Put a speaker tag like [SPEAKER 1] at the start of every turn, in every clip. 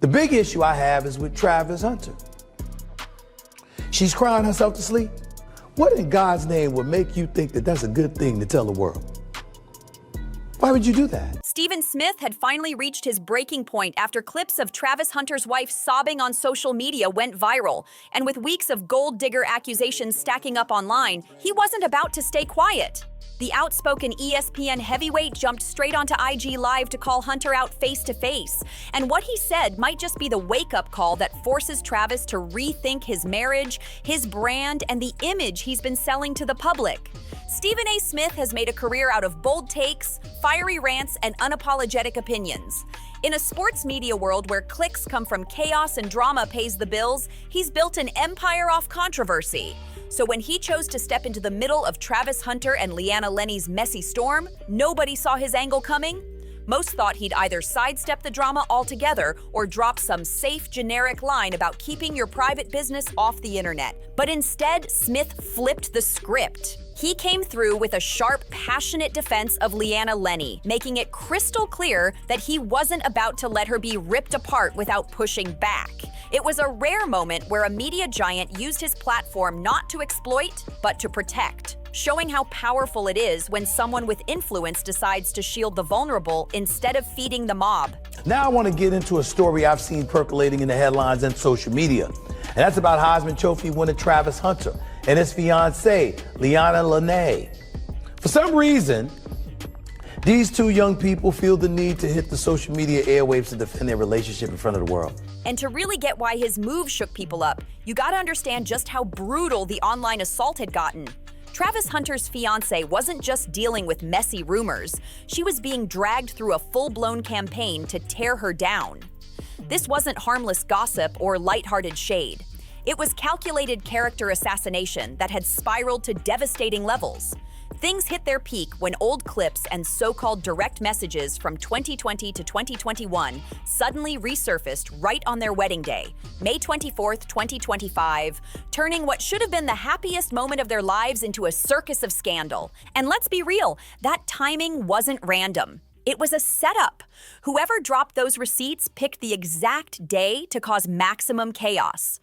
[SPEAKER 1] The big issue I have is with Travis Hunter. She's crying herself to sleep. What in God's name would make you think that that's a good thing to tell the world? Why would you do that?
[SPEAKER 2] Stephen Smith had finally reached his breaking point after clips of Travis Hunter's wife sobbing on social media went viral. And with weeks of gold digger accusations stacking up online, he wasn't about to stay quiet. The outspoken ESPN heavyweight jumped straight onto IG Live to call Hunter out face-to-face. And what he said might just be the wake-up call that forces Travis to rethink his marriage, his brand, and the image he's been selling to the public. Stephen A. Smith has made a career out of bold takes, fiery rants, and unapologetic opinions. In a sports media world where clicks come from chaos and drama pays the bills, he's built an empire off controversy. So when he chose to step into the middle of Travis Hunter and Leanna Lenny's messy storm, nobody saw his angle coming. Most thought he'd either sidestep the drama altogether or drop some safe, generic line about keeping your private business off the internet. But instead, Smith flipped the script. He came through with a sharp, passionate defense of Leanna Lenny, making it crystal clear that he wasn't about to let her be ripped apart without pushing back. It was a rare moment where a media giant used his platform not to exploit, but to protect, showing how powerful it is when someone with influence decides to shield the vulnerable instead of feeding the mob.
[SPEAKER 1] Now I want to get into a story I've seen percolating in the headlines and social media. And that's about Heisman Trophy winner Travis Hunter and his fiancée, Leanna Lenny. For some reason, these two young people feel the need to hit the social media airwaves to defend their relationship in front of the world.
[SPEAKER 2] And to really get why his move shook people up, you gotta understand just how brutal the online assault had gotten. Travis Hunter's fiancée wasn't just dealing with messy rumors, she was being dragged through a full-blown campaign to tear her down. This wasn't harmless gossip or lighthearted shade. It was calculated character assassination that had spiraled to devastating levels. Things hit their peak when old clips and so-called direct messages from 2020 to 2021 suddenly resurfaced right on their wedding day, May 24th, 2025, turning what should have been the happiest moment of their lives into a circus of scandal. And let's be real, that timing wasn't random. It was a setup. Whoever dropped those receipts picked the exact day to cause maximum chaos.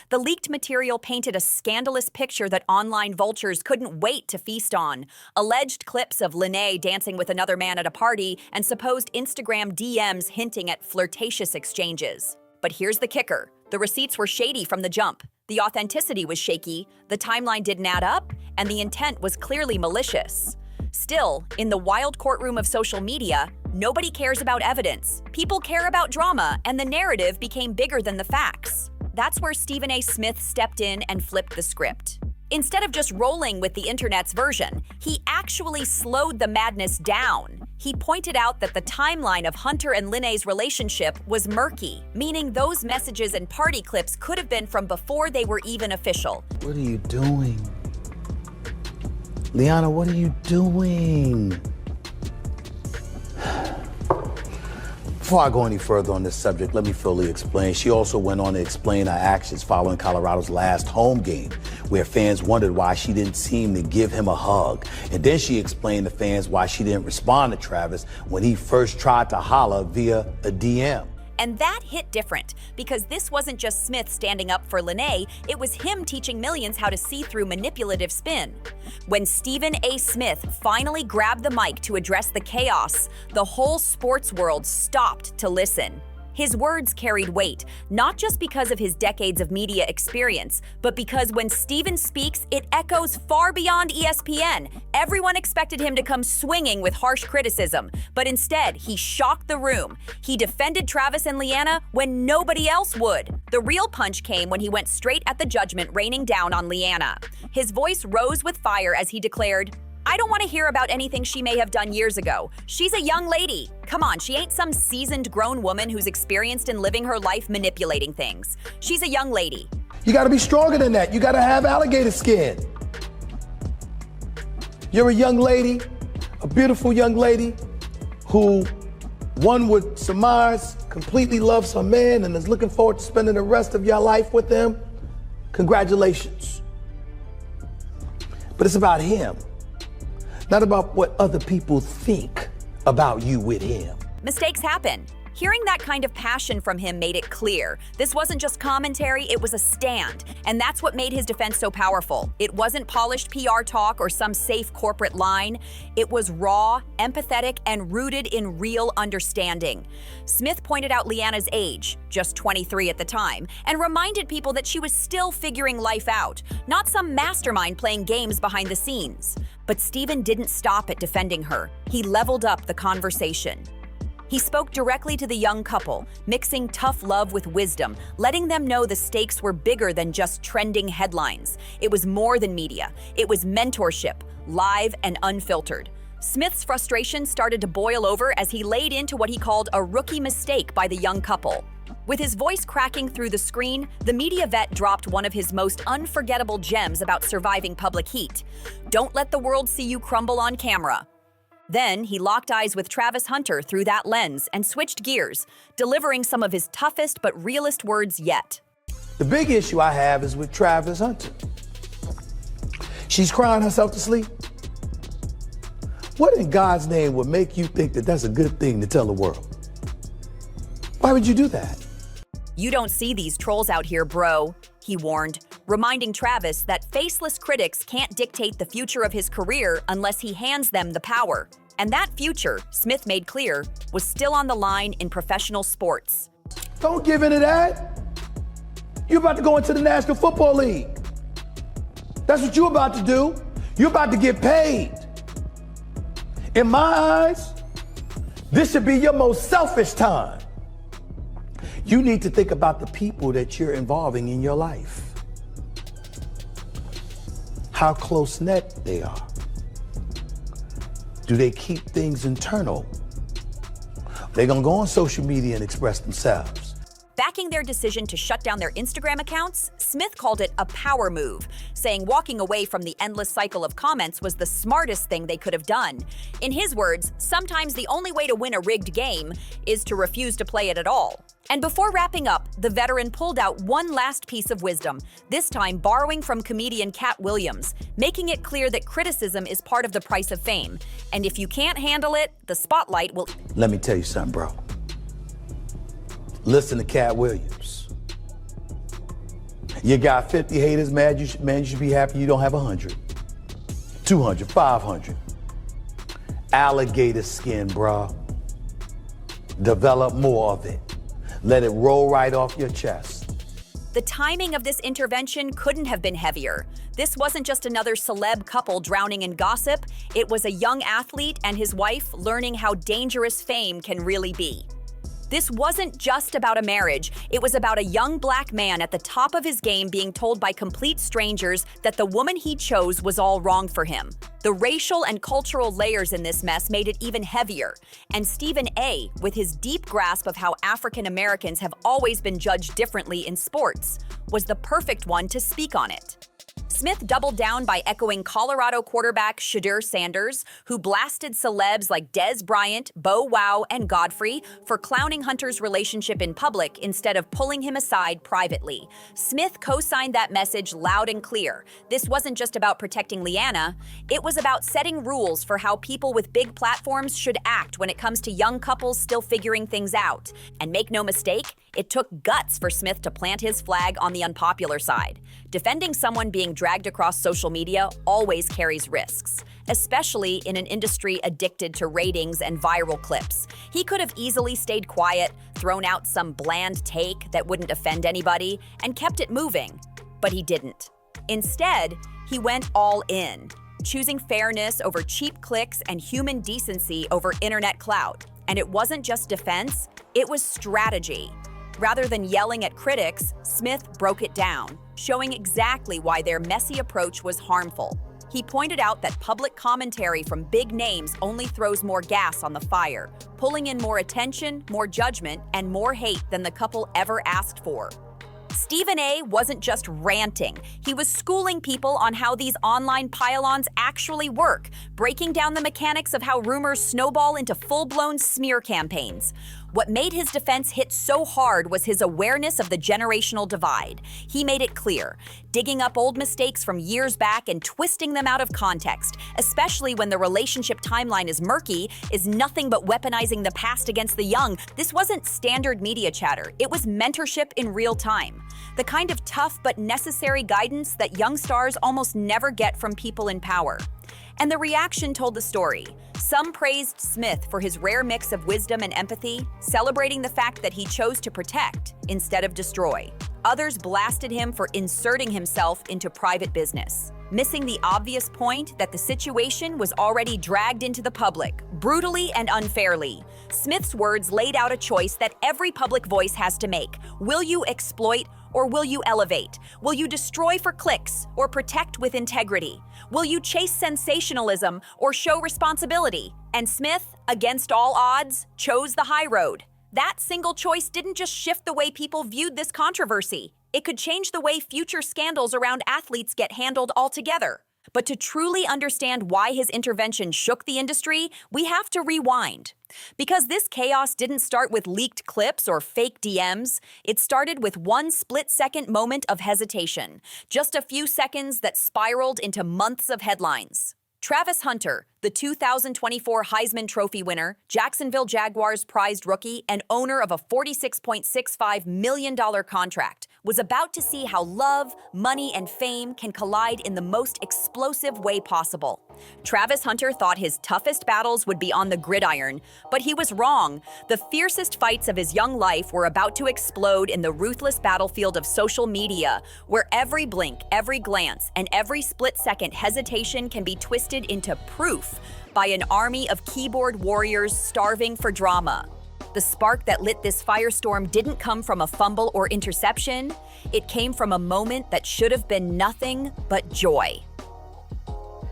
[SPEAKER 2] The leaked material painted a scandalous picture that online vultures couldn't wait to feast on. Alleged clips of Lenny dancing with another man at a party and supposed Instagram DMs hinting at flirtatious exchanges. But here's the kicker. The receipts were shady from the jump. The authenticity was shaky, the timeline didn't add up, and the intent was clearly malicious. Still, in the wild courtroom of social media, nobody cares about evidence. People care about drama, and the narrative became bigger than the facts. That's where Stephen A. Smith stepped in and flipped the script. Instead of just rolling with the internet's version, he actually slowed the madness down. He pointed out that the timeline of Hunter and Lenny's relationship was murky, meaning those messages and party clips could have been from before they were even official.
[SPEAKER 1] What are you doing? Leanna, what are you doing? Before I go any further on this subject, let me fully explain. She also went on to explain her actions following Colorado's last home game, where fans wondered why she didn't seem to give him a hug. And then she explained to fans why she didn't respond to Travis when he first tried to holler via a DM.
[SPEAKER 2] And that hit different, because this wasn't just Smith standing up for Lenny, it was him teaching millions how to see through manipulative spin. When Stephen A. Smith finally grabbed the mic to address the chaos, the whole sports world stopped to listen. His words carried weight, not just because of his decades of media experience, but because when Stephen speaks, it echoes far beyond ESPN. Everyone expected him to come swinging with harsh criticism, but instead, he shocked the room. He defended Travis and Leanna when nobody else would. The real punch came when he went straight at the judgment raining down on Leanna. His voice rose with fire as he declared, "I don't want to hear about anything she may have done years ago. She's a young lady. Come on, she ain't some seasoned grown woman who's experienced in living her life manipulating things. She's a young lady."
[SPEAKER 1] You gotta be stronger than that. You gotta have alligator skin. You're a young lady, a beautiful young lady who one would surmise completely loves her man and is looking forward to spending the rest of your life with him. Congratulations. But it's about him. Not about what other people think about you with him.
[SPEAKER 2] Mistakes happen. Hearing that kind of passion from him made it clear. This wasn't just commentary, it was a stand. And that's what made his defense so powerful. It wasn't polished PR talk or some safe corporate line. It was raw, empathetic, and rooted in real understanding. Smith pointed out Leanna's age, just 23 at the time, and reminded people that she was still figuring life out, not some mastermind playing games behind the scenes. But Steven didn't stop at defending her. He leveled up the conversation. He spoke directly to the young couple, mixing tough love with wisdom, letting them know the stakes were bigger than just trending headlines. It was more than media. It was mentorship, live and unfiltered. Smith's frustration started to boil over as he laid into what he called a rookie mistake by the young couple. With his voice cracking through the screen, the media vet dropped one of his most unforgettable gems about surviving public heat. Don't let the world see you crumble on camera. Then he locked eyes with Travis Hunter through that lens and switched gears, delivering some of his toughest but realest words yet.
[SPEAKER 1] The big issue I have is with Travis Hunter. She's crying herself to sleep. What in God's name would make you think that that's a good thing to tell the world? Why would you do that?
[SPEAKER 2] You don't see these trolls out here, bro, he warned, reminding Travis that faceless critics can't dictate the future of his career unless he hands them the power. And that future, Smith made clear, was still on the line in professional sports.
[SPEAKER 1] Don't give in to that. You're about to go into the National Football League. That's what you're about to do. You're about to get paid. In my eyes, this should be your most selfish time. You need to think about the people that you're involving in your life. How close-knit they are. Do they keep things internal? They're gonna go on social media and express themselves.
[SPEAKER 2] Backing their decision to shut down their Instagram accounts, Smith called it a power move, saying walking away from the endless cycle of comments was the smartest thing they could have done. In his words, sometimes the only way to win a rigged game is to refuse to play it at all. And before wrapping up, the veteran pulled out one last piece of wisdom, this time borrowing from comedian Cat Williams, making it clear that criticism is part of the price of fame. And if you can't handle it, the spotlight will...
[SPEAKER 1] Let me tell you something, bro. Listen to Cat Williams. You got 50 haters, man, you should be happy you don't have 100. 200, 500. Alligator skin, bro. Develop more of it. Let it roll right off your chest.
[SPEAKER 2] The timing of this intervention couldn't have been heavier. This wasn't just another celeb couple drowning in gossip. It was a young athlete and his wife learning how dangerous fame can really be. This wasn't just about a marriage. It was about a young black man at the top of his game being told by complete strangers that the woman he chose was all wrong for him. The racial and cultural layers in this mess made it even heavier. And Stephen A., with his deep grasp of how African Americans have always been judged differently in sports, was the perfect one to speak on it. Smith doubled down by echoing Colorado quarterback Shedeur Sanders, who blasted celebs like Dez Bryant, Bow Wow, and Godfrey for clowning Hunter's relationship in public instead of pulling him aside privately. Smith co-signed that message loud and clear. This wasn't just about protecting Leanna, it was about setting rules for how people with big platforms should act when it comes to young couples still figuring things out. And make no mistake, it took guts for Smith to plant his flag on the unpopular side. Defending someone being dragged across social media always carries risks, especially in an industry addicted to ratings and viral clips. He could have easily stayed quiet, thrown out some bland take that wouldn't offend anybody, and kept it moving. But he didn't. Instead, he went all in, choosing fairness over cheap clicks and human decency over internet clout. And it wasn't just defense, it was strategy. Rather than yelling at critics, Smith broke it down, showing exactly why their messy approach was harmful. He pointed out that public commentary from big names only throws more gas on the fire, pulling in more attention, more judgment, and more hate than the couple ever asked for. Stephen A. wasn't just ranting, he was schooling people on how these online pile-ons actually work, breaking down the mechanics of how rumors snowball into full-blown smear campaigns. What made his defense hit so hard was his awareness of the generational divide. He made it clear, digging up old mistakes from years back and twisting them out of context, especially when the relationship timeline is murky, is nothing but weaponizing the past against the young. This wasn't standard media chatter, it was mentorship in real time. The kind of tough but necessary guidance that young stars almost never get from people in power. And the reaction told the story. Some praised Smith for his rare mix of wisdom and empathy, celebrating the fact that he chose to protect instead of destroy. Others blasted him for inserting himself into private business, missing the obvious point that the situation was already dragged into the public, brutally and unfairly. Smith's words laid out a choice that every public voice has to make. Will you exploit or will you elevate? Will you destroy for clicks or protect with integrity? Will you chase sensationalism or show responsibility? And Smith, against all odds, chose the high road. That single choice didn't just shift the way people viewed this controversy. It could change the way future scandals around athletes get handled altogether. But to truly understand why his intervention shook the industry, we have to rewind. Because this chaos didn't start with leaked clips or fake DMs, it started with one split-second moment of hesitation, just a few seconds that spiraled into months of headlines. Travis Hunter, the 2024 Heisman Trophy winner, Jacksonville Jaguars prized rookie, and owner of a $46.65 million contract, was about to see how love, money, and fame can collide in the most explosive way possible. Travis Hunter thought his toughest battles would be on the gridiron, but he was wrong. The fiercest fights of his young life were about to explode in the ruthless battlefield of social media, where every blink, every glance, and every split-second hesitation can be twisted into proof by an army of keyboard warriors starving for drama. The spark that lit this firestorm didn't come from a fumble or interception. It came from a moment that should have been nothing but joy.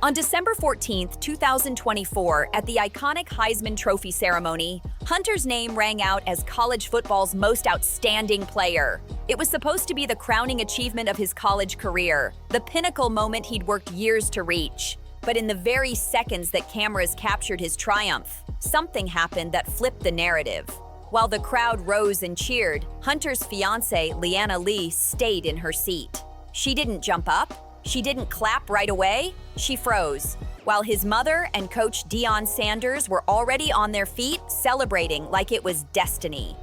[SPEAKER 2] On December 14, 2024, at the iconic Heisman Trophy ceremony, Hunter's name rang out as college football's most outstanding player. It was supposed to be the crowning achievement of his college career, the pinnacle moment he'd worked years to reach. But in the very seconds that cameras captured his triumph, something happened that flipped the narrative. While the crowd rose and cheered, Hunter's fiancée, Leanna Lee, stayed in her seat. She didn't jump up. She didn't clap right away. She froze. While his mother and coach Deion Sanders were already on their feet, celebrating like it was destiny.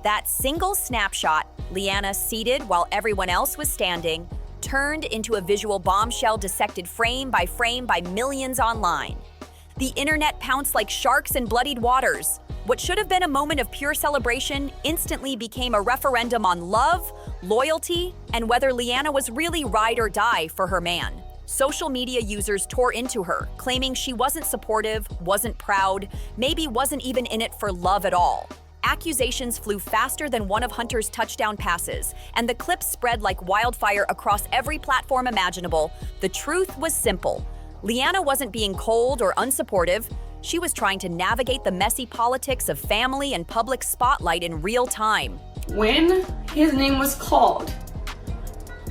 [SPEAKER 2] That single snapshot, Leanna seated while everyone else was standing, turned into a visual bombshell dissected frame by millions online. The internet pounced like sharks in bloodied waters. What should have been a moment of pure celebration instantly became a referendum on love, loyalty, and whether Leanna was really ride or die for her man. Social media users tore into her, claiming she wasn't supportive, wasn't proud, maybe wasn't even in it for love at all. Accusations flew faster than one of Hunter's touchdown passes, and the clips spread like wildfire across every platform imaginable. The truth was simple. Leanna wasn't being cold or unsupportive. She was trying to navigate the messy politics of family and public spotlight in real time.
[SPEAKER 3] When his name was called,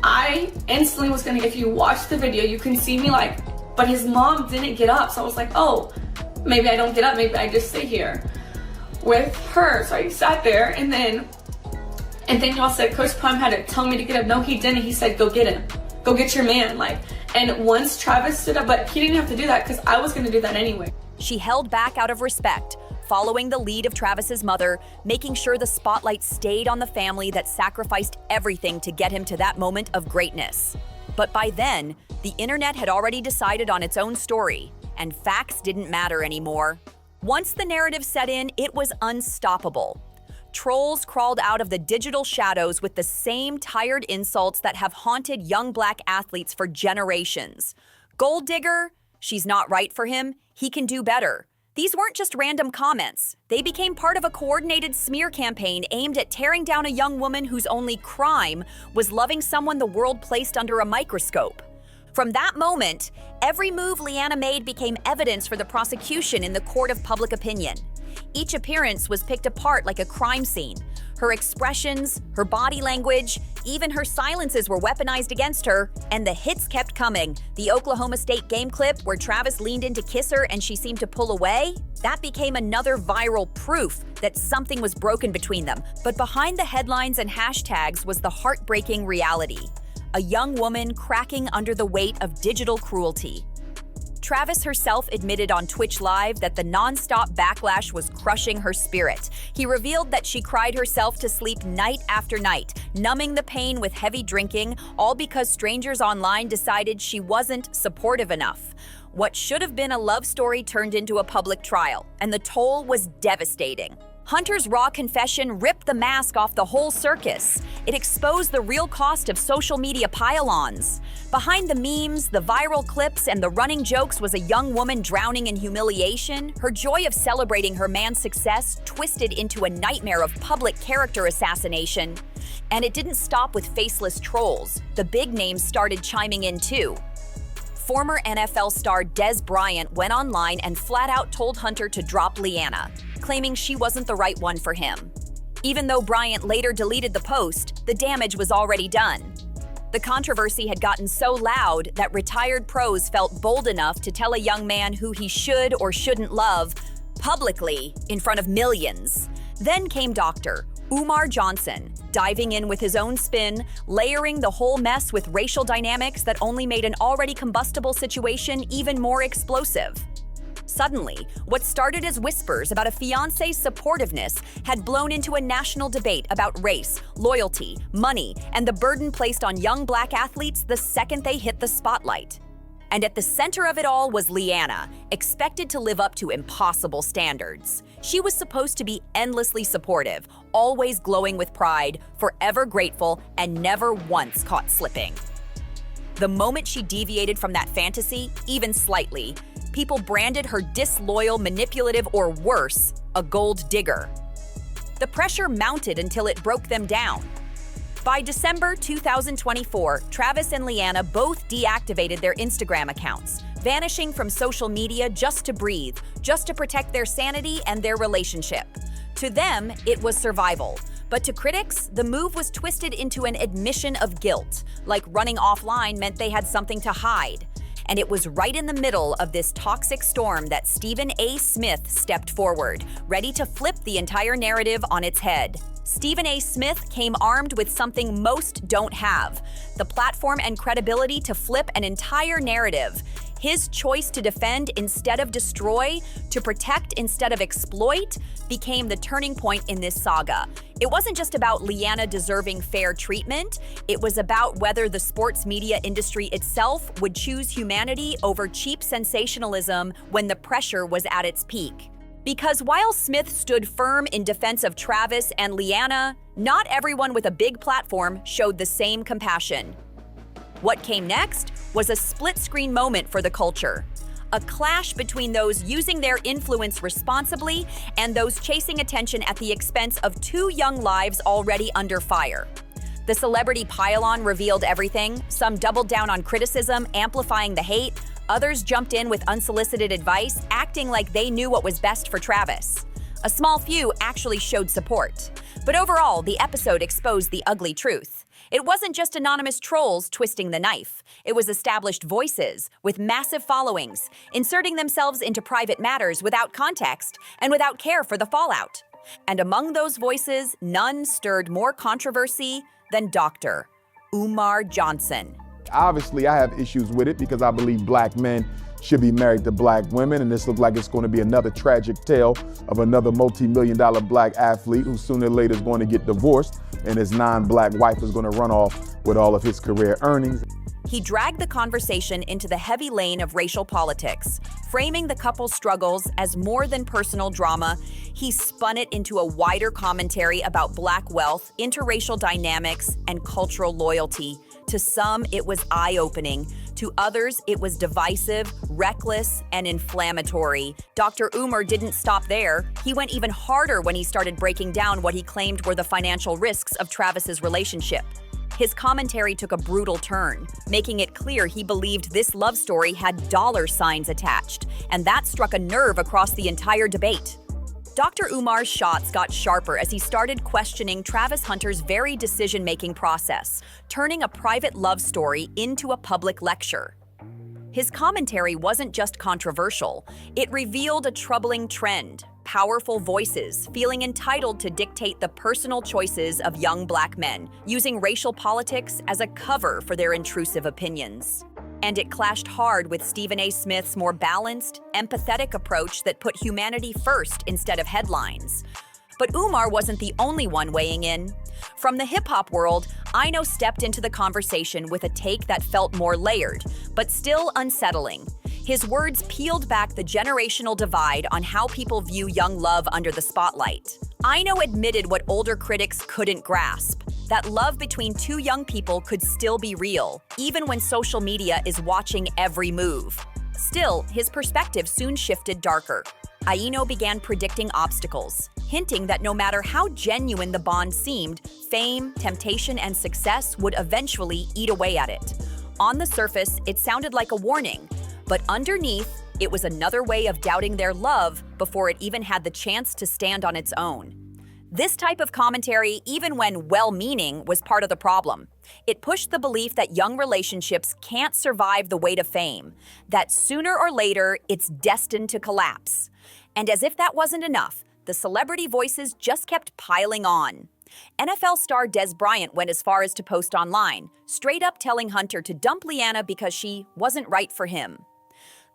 [SPEAKER 3] I instantly was gonna, if you watch the video, you can see me like, but his mom didn't get up. So I was like, oh, maybe I don't get up, maybe I just stay here with her. So I sat there, and then y'all said Coach Prime had to tell me to get up. No, he didn't. He said, go get him. Go get your man. And once Travis stood up, but he didn't have to do that because I was gonna do that anyway.
[SPEAKER 2] She held back out of respect, following the lead of Travis's mother, making sure the spotlight stayed on the family that sacrificed everything to get him to that moment of greatness. But by then, the internet had already decided on its own story, and facts didn't matter anymore. Once the narrative set in, it was unstoppable. Trolls crawled out of the digital shadows with the same tired insults that have haunted young Black athletes for generations. Gold digger? She's not right for him. He can do better. These weren't just random comments. They became part of a coordinated smear campaign aimed at tearing down a young woman whose only crime was loving someone the world placed under a microscope. From that moment, every move Leanna made became evidence for the prosecution in the court of public opinion. Each appearance was picked apart like a crime scene. Her expressions, her body language, Even her silences were weaponized against her, and the hits kept coming. The Oklahoma State game clip where Travis leaned in to kiss her and she seemed to pull away, that became another viral proof that something was broken between them. But behind the headlines and hashtags was the heartbreaking reality. A young woman cracking under the weight of digital cruelty. Travis herself admitted on Twitch Live that the non-stop backlash was crushing her spirit. He revealed that she cried herself to sleep night after night, numbing the pain with heavy drinking, all because strangers online decided she wasn't supportive enough. What should have been a love story turned into a public trial, and the toll was devastating. Hunter's raw confession ripped the mask off the whole circus. It exposed the real cost of social media pile-ons. Behind the memes, the viral clips, and the running jokes was a young woman drowning in humiliation. Her joy of celebrating her man's success twisted into a nightmare of public character assassination. And it didn't stop with faceless trolls. The big names started chiming in too. Former NFL star Dez Bryant went online and flat out told Hunter to drop Leanna, claiming she wasn't the right one for him. Even though Bryant later deleted the post, the damage was already done. The controversy had gotten so loud that retired pros felt bold enough to tell a young man who he should or shouldn't love publicly in front of millions. Then came Dr. Umar Johnson, diving in with his own spin, layering the whole mess with racial dynamics that only made an already combustible situation even more explosive. Suddenly, what started as whispers about a fiancé's supportiveness had blown into a national debate about race, loyalty, money, and the burden placed on young Black athletes the second they hit the spotlight. And at the center of it all was Leanna, expected to live up to impossible standards. She was supposed to be endlessly supportive, always glowing with pride, forever grateful, and never once caught slipping. The moment she deviated from that fantasy, even slightly, people branded her disloyal, manipulative, or worse, a gold digger. The pressure mounted until it broke them down. By December 2024, Travis and Leanna both deactivated their Instagram accounts, vanishing from social media just to breathe, just to protect their sanity and their relationship. To them, it was survival. But to critics, the move was twisted into an admission of guilt, like running offline meant they had something to hide. And it was right in the middle of this toxic storm that Stephen A. Smith stepped forward, ready to flip the entire narrative on its head. Stephen A. Smith came armed with something most don't have: the platform and credibility to flip an entire narrative. His choice to defend instead of destroy, to protect instead of exploit, became the turning point in this saga. It wasn't just about Leanna deserving fair treatment, it was about whether the sports media industry itself would choose humanity over cheap sensationalism when the pressure was at its peak. Because while Smith stood firm in defense of Travis and Leanna, not everyone with a big platform showed the same compassion. What came next was a split-screen moment for the culture. A clash between those using their influence responsibly and those chasing attention at the expense of two young lives already under fire. The celebrity pile-on revealed everything. Some doubled down on criticism, amplifying the hate. Others jumped in with unsolicited advice, acting like they knew what was best for Travis. A small few actually showed support. But overall, the episode exposed the ugly truth. It wasn't just anonymous trolls twisting the knife. It was established voices with massive followings, inserting themselves into private matters without context and without care for the fallout. And among those voices, none stirred more controversy than Dr. Umar Johnson.
[SPEAKER 4] Obviously, I have issues with it because I believe black men should be married to black women, and this looks like it's going to be another tragic tale of another multi-million-dollar black athlete who sooner or later is going to get divorced, and his non-black wife is going to run off with all of his career earnings.
[SPEAKER 2] He dragged the conversation into the heavy lane of racial politics, framing the couple's struggles as more than personal drama. He spun it into a wider commentary about black wealth, interracial dynamics, and cultural loyalty. To some, it was eye-opening. To others, it was divisive, reckless, and inflammatory. Dr. Umar didn't stop there. He went even harder when he started breaking down what he claimed were the financial risks of Travis's relationship. His commentary took a brutal turn, making it clear he believed this love story had dollar signs attached, and that struck a nerve across the entire debate. Dr. Umar's shots got sharper as he started questioning Travis Hunter's very decision-making process, turning a private love story into a public lecture. His commentary wasn't just controversial, it revealed a troubling trend: powerful voices feeling entitled to dictate the personal choices of young Black men, using racial politics as a cover for their intrusive opinions. And it clashed hard with Stephen A. Smith's more balanced, empathetic approach that put humanity first instead of headlines. But Umar wasn't the only one weighing in. From the hip-hop world, Ino stepped into the conversation with a take that felt more layered, but still unsettling. His words peeled back the generational divide on how people view young love under the spotlight. Ino admitted what older critics couldn't grasp: that love between two young people could still be real, even when social media is watching every move. Still, his perspective soon shifted darker. Aino began predicting obstacles, hinting that no matter how genuine the bond seemed, fame, temptation, and success would eventually eat away at it. On the surface, it sounded like a warning, but underneath, it was another way of doubting their love before it even had the chance to stand on its own. This type of commentary, even when well-meaning, was part of the problem. It pushed the belief that young relationships can't survive the weight of fame, that sooner or later, it's destined to collapse. And as if that wasn't enough, the celebrity voices just kept piling on. NFL star Dez Bryant went as far as to post online, straight up telling Hunter to dump Leanna because she wasn't right for him.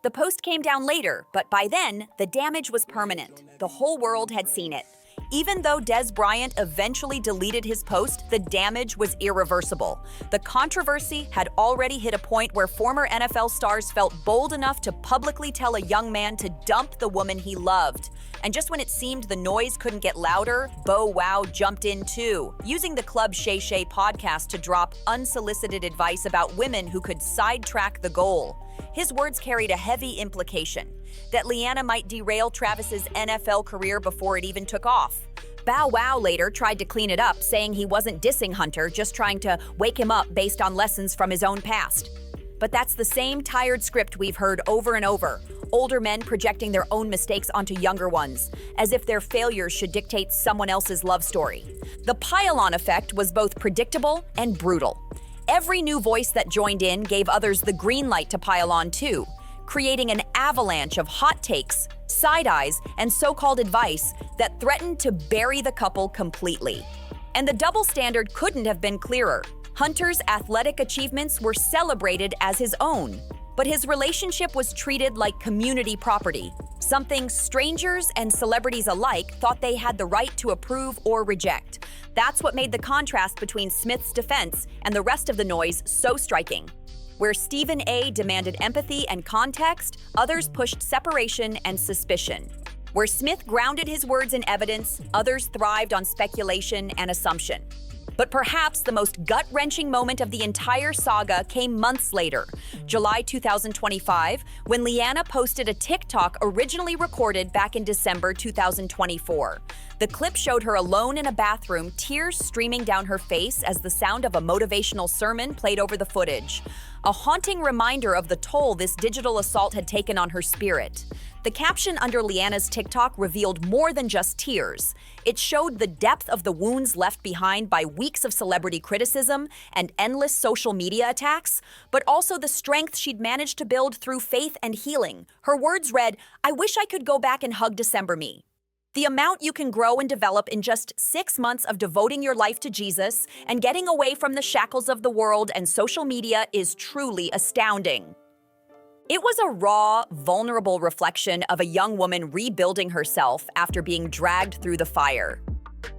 [SPEAKER 2] The post came down later, but by then, the damage was permanent. The whole world had seen it. Even though Dez Bryant eventually deleted his post, the damage was irreversible. The controversy had already hit a point where former NFL stars felt bold enough to publicly tell a young man to dump the woman he loved. And just when it seemed the noise couldn't get louder, Bow Wow jumped in too, using the Club Shay Shay podcast to drop unsolicited advice about women who could sidetrack the goal. His words carried a heavy implication: that Leanna might derail Travis's NFL career before it even took off. Bow Wow later tried to clean it up, saying he wasn't dissing Hunter, just trying to wake him up based on lessons from his own past. But that's the same tired script we've heard over and over: older men projecting their own mistakes onto younger ones, as if their failures should dictate someone else's love story. The pile-on effect was both predictable and brutal. Every new voice that joined in gave others the green light to pile on too, creating an avalanche of hot takes, side-eyes, and so-called advice that threatened to bury the couple completely. And the double standard couldn't have been clearer. Hunter's athletic achievements were celebrated as his own, but his relationship was treated like community property, something strangers and celebrities alike thought they had the right to approve or reject. That's what made the contrast between Smith's defense and the rest of the noise so striking. Where Stephen A. demanded empathy and context, others pushed separation and suspicion. Where Smith grounded his words in evidence, others thrived on speculation and assumption. But perhaps the most gut-wrenching moment of the entire saga came months later, July 2025, when Leanna posted a TikTok originally recorded back in December 2024. The clip showed her alone in a bathroom, tears streaming down her face as the sound of a motivational sermon played over the footage. A haunting reminder of the toll this digital assault had taken on her spirit. The caption under Leanna's TikTok revealed more than just tears. It showed the depth of the wounds left behind by weeks of celebrity criticism and endless social media attacks, but also the strength she'd managed to build through faith and healing. Her words read, "I wish I could go back and hug December me." The amount you can grow and develop in just 6 months of devoting your life to Jesus and getting away from the shackles of the world and social media is truly astounding. It was a raw, vulnerable reflection of a young woman rebuilding herself after being dragged through the fire.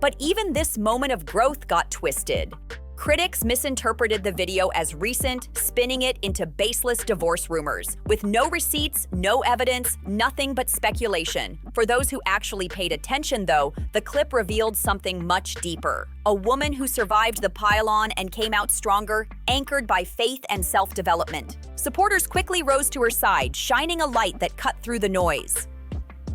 [SPEAKER 2] But even this moment of growth got twisted. Critics misinterpreted the video as recent, spinning it into baseless divorce rumors, with no receipts, no evidence, nothing but speculation. For those who actually paid attention, though, the clip revealed something much deeper. A woman who survived the pile-on and came out stronger, anchored by faith and self-development. Supporters quickly rose to her side, shining a light that cut through the noise.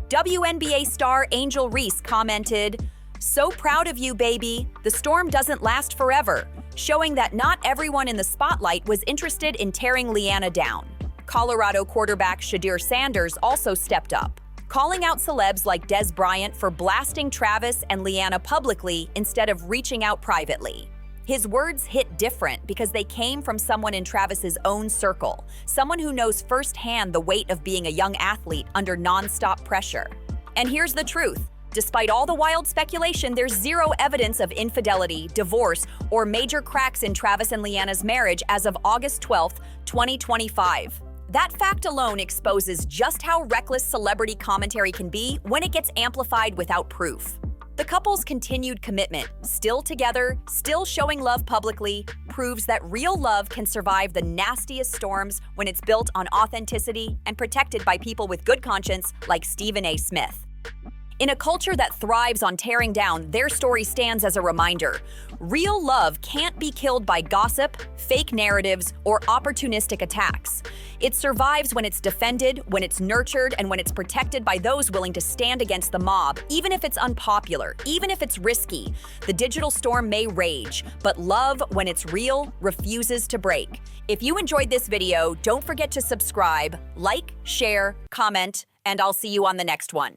[SPEAKER 2] WNBA star Angel Reese commented, "So proud of you, baby. The storm doesn't last forever," showing that not everyone in the spotlight was interested in tearing Leanna down. Colorado quarterback Shadir Sanders also stepped up, calling out celebs like Des Bryant for blasting Travis and Leanna publicly instead of reaching out privately. His words hit different because they came from someone in Travis's own circle, someone who knows firsthand the weight of being a young athlete under non-stop pressure. And here's the truth. Despite all the wild speculation, there's zero evidence of infidelity, divorce, or major cracks in Travis and Leanna's marriage as of August 12, 2025. That fact alone exposes just how reckless celebrity commentary can be when it gets amplified without proof. The couple's continued commitment, still together, still showing love publicly, proves that real love can survive the nastiest storms when it's built on authenticity and protected by people with good conscience like Stephen A. Smith. In a culture that thrives on tearing down, their story stands as a reminder. Real love can't be killed by gossip, fake narratives, or opportunistic attacks. It survives when it's defended, when it's nurtured, and when it's protected by those willing to stand against the mob, even if it's unpopular, even if it's risky. The digital storm may rage, but love, when it's real, refuses to break. If you enjoyed this video, don't forget to subscribe, like, share, comment, and I'll see you on the next one.